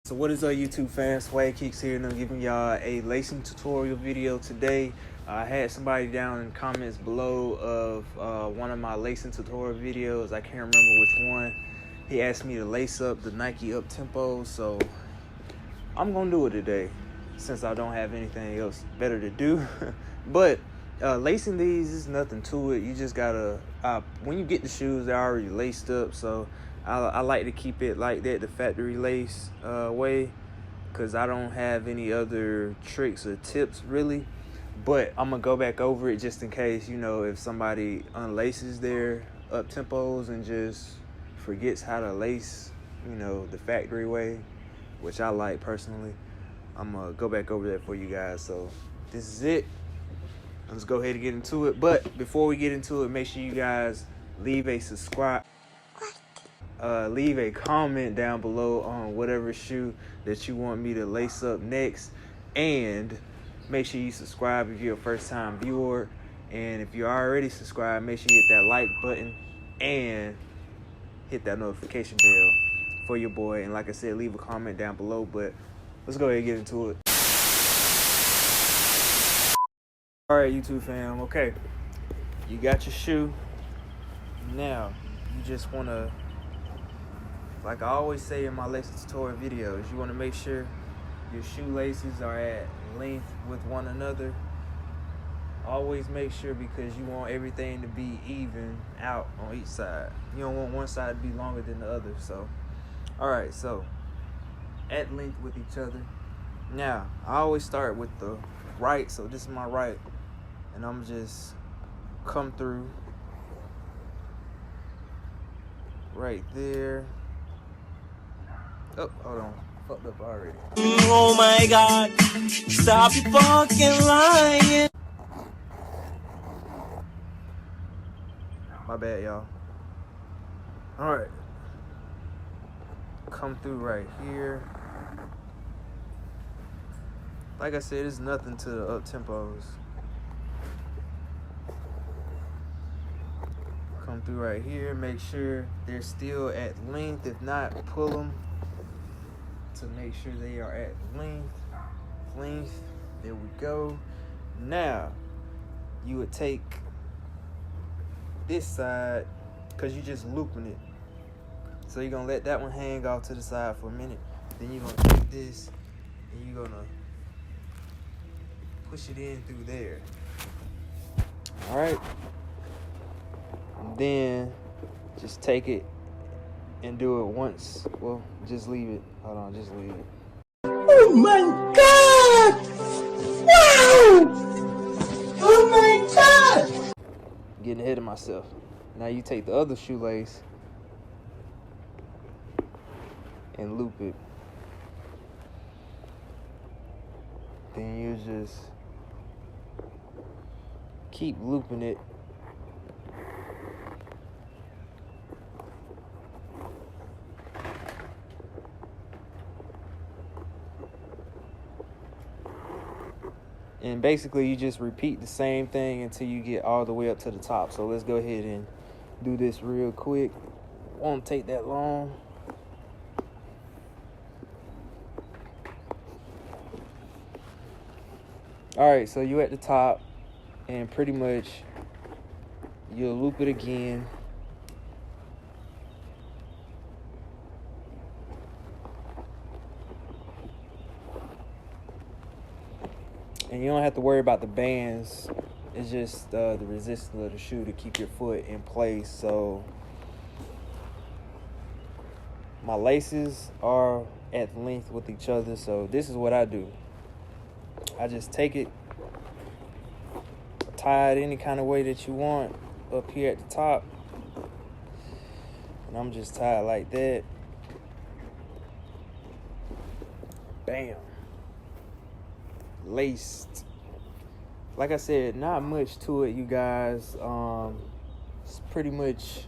So what is up, YouTube fans? Swag Kicks here, and I'm giving y'all a lacing tutorial video today. I had somebody down in the comments below of one of my lacing tutorial videos. I can't remember which one. He asked me to lace up the Nike Uptempo, so I'm gonna do it today since I don't have anything else better to do. But lacing these is nothing to it. You just gotta when you get the shoes, they're already laced up, so I like to keep it like that, the factory lace way, because I don't have any other tricks or tips really. But I'm gonna go back over it just in case, if somebody unlaces their Uptempos and just forgets how to lace, the factory way, which I like personally. I'm gonna go back over that for you guys. So this is it. Let's go ahead and get into it. But before we get into it, make sure you guys leave a subscribe. Leave a comment down below on whatever shoe that you want me to lace up next, and make sure you subscribe if you're a first-time viewer, and if you're already subscribed, make sure you hit that like button and hit that notification bell for your boy. And like I said, leave a comment down below. But let's go ahead and get into it. All right, YouTube fam, okay, you got your shoe. Now you just want to, like I always say in my lacing tutorial videos, you want to make sure your shoelaces are at length with one another. Always make sure, because you want everything to be even out on each side. You don't want one side to be longer than the other. So, all right, so at length with each other. Now, I always start with the right, so this is my right, and I'm just come through right there. Oh, hold on. Fucked up already. Oh my God. Stop your fucking lying. My bad, y'all. Alright. Come through right here. Like I said, it's nothing to the Uptempos. Come through right here. Make sure they're still at length. If not, pull them to make sure they are at length. There we go. Now you would take this side, because you're just looping it, so you're gonna let that one hang off to the side for a minute. Then you're gonna take this and you're gonna push it in through there. All right, and then just take it and do it once. Well, just leave it. Hold on, just leave it. Oh my God. Wow. Oh my God. Getting ahead of myself. Now you take the other shoelace and loop it. Then you just keep looping it. And basically you just repeat the same thing until you get all the way up to the top. So let's go ahead and do this real quick. Won't take that long. All right, so you're at the top, and pretty much you'll loop it again. And you don't have to worry about the bands. It's just the resistance of the shoe to keep your foot in place. So my laces are at length with each other. So this is what I do. I just take it, tie it any kind of way that you want up here at the top. And I'm just tied like that. Bam. Laced. Like I said, not much to it, you guys. It's pretty much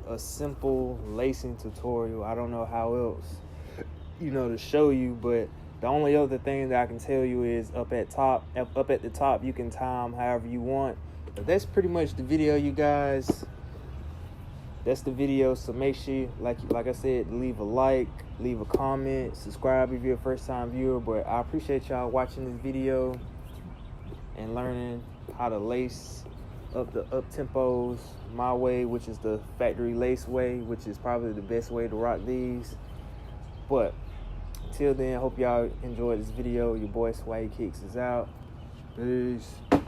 a simple lacing tutorial. I don't know how else to show you, but the only other thing that I can tell you is up at the top you can time however you want. But that's pretty much the video, you guys. that's the video. So make sure, like I said, leave a like, leave a comment, subscribe if you're a first time viewer. But I appreciate y'all watching this video and learning how to lace up the up-tempos my way, which is the factory lace way, which is probably the best way to rock these. But till then, hope y'all enjoyed this video. Your boy Swaggy Kicks is out. Peace.